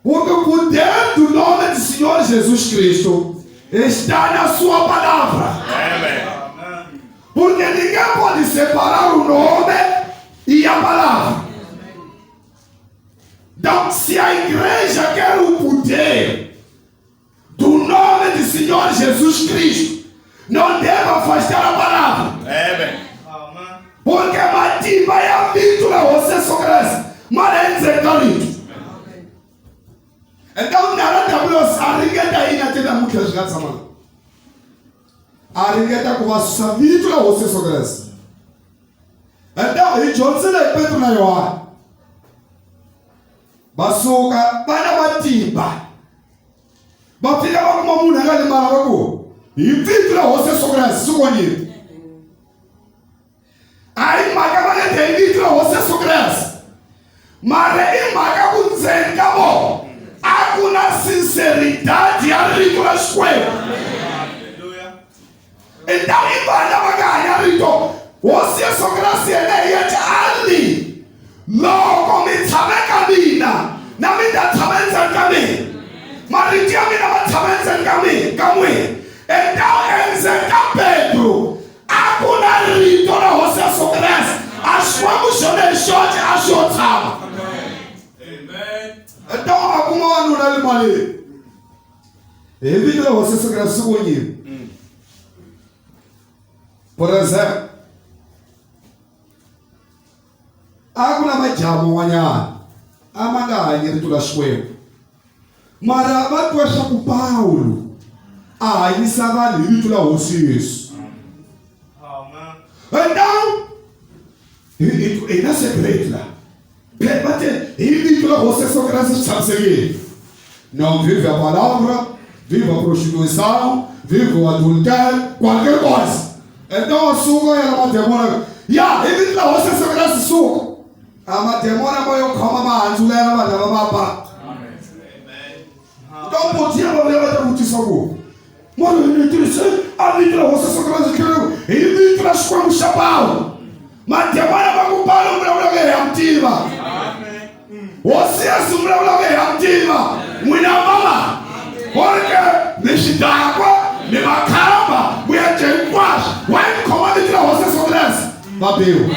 Porque o poder do nome do Senhor Jesus Cristo está na sua palavra. Porque ninguém pode separar o nome e a palavra. Então, se a igreja quer o poder do nome do Senhor Jesus Cristo, não deve afastar a palavra. Porque Amatimba é a vítora, você só cresce. Mas é desencarito. Então, nada da blosa, a rigueta aí na tenda muito as gatas, mano. A rigueta com a sua vítora, você só cresce. Então, e Johnson é Beto na hora. Basuka, para Amatimba. Bafika com uma mulher ali maravilhosa. E vítora, você só cresce, sugonhe. Aí, magabane tem vítora, você só cresce. Mas aí, magabu zengamo. Hakuna sinceridade a rito na escola. Então, ibana bagaya rito. Você só graça é ali. Logo me tame camina. Na me da tame zangame. Maritia me na tame zangame. Kamwe. Então, enzanga Pedro. Hakuna rito na você só graça. Ashwamu shone short ashotama. Então, alguma ano na Alemanha. Evita você se graça com ele. Por exemplo, alguma majama wanha, amanga ele tu lasque. Mara watu washaku Paulo. Ele sabe ele tu la vocês. Então, ele não se prende lá. Ele que você só graças a seguir. Não vive a palavra, vive a prostituição, vive o adultério, qualquer coisa. Então a sua é uma demora. Ele que você só graças a sua. A matemora vai o como a azulera vai dar uma pá. Então podia não levar da mutiçago. Mano, ele disse, ali que você só graças a Deus. Ele traz como chapéu. Matemora vai ocupar o meu lugar é ativa. Você assumiu o lugar ativa, muita mama, porque me chidagua, me macamba, me ajenquas, vai comandar de você sobre essa, babeu.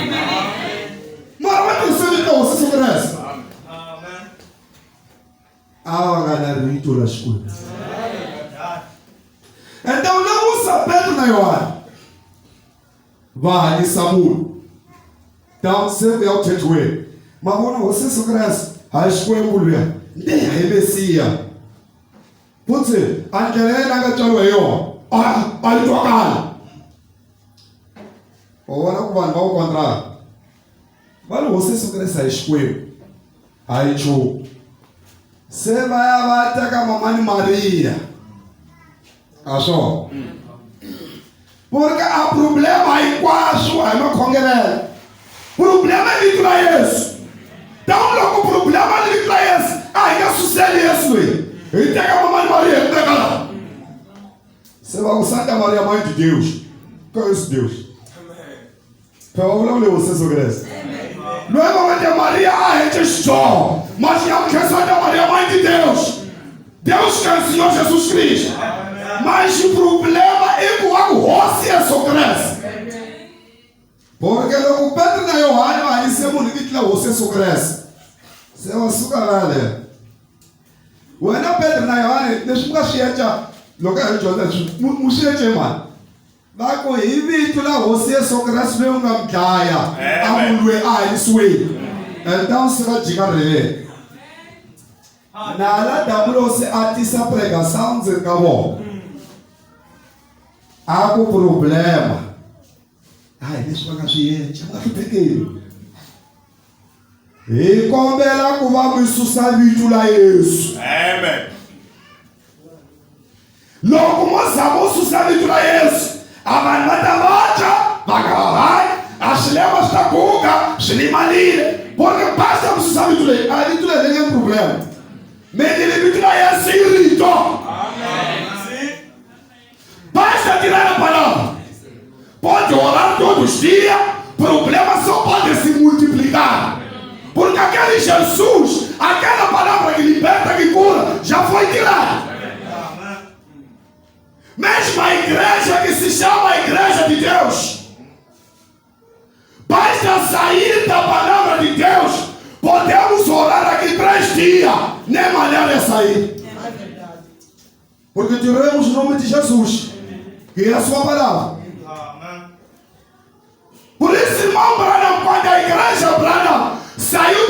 Mas vai ter sido de você sobre essa. Galera, rito na escuta. Então não usa Beto na hora. Vai, Samu. Então você vê o tetuê. Mas quando você só cresce, a escola mulher, nem a rebecia. Pode ser, a querer na gachalo eu, a tocar. Ora, o vai ao contrário. Mas você só cresce a escola, aí tio, você vai até com a mamãe Maria. Achou? Porque há problema aí com a sua, não congregue. Problema é de Yesu. Então, logo o problema é de Yesu. Ainda sucede isso. Ele tem a mamãe Maria, ele tem lá. Você vai usar a Maria, mãe de Deus. Qual é esse Deus? Então, não leu você sobre isso. Não é mamãe de Maria, a gente só. Mas é que essa é a Maria, mãe de Deus. Deus que é o Senhor Jesus Cristo. Mas o problema é que você só cresce. Porque logo Pedro na Yohana, aí você bonito lá, você só cresce. Você é uma açúcar, né? O Ana Pedro na Yohana, deixa eu chegar já. Local de Jordan, não chega, mano. Vai com ele, tu lá, você só cresce mesmo na caia. A mulher, isso aí. Então você vai chegar ali. Nada da você atisa a pregação, você acabou. Há um problema. Deixa eu pagar gente, eu peguei. E como ela que vai me sustentar lá Yesu. Amém. Logo mas vamos sustentar lá Yesu. A manada marcha, vai, as levas da cuca, slimalile. Porque basta me sustentar lá. Ali tu não tem problema. Mas ele me traz esse rito. Amém. Basta tirar a palavra. Pode orar todos os dias, problemas só podem se multiplicar. Porque aquele Jesus, aquela palavra que liberta, que cura, a sair da palavra de Deus, podemos orar aqui 3 dias, nem maneira de sair. É verdade. Porque tiramos o nome de Jesus, que é a sua palavra. Por isso, irmão Branham, quando a igreja Branham saiu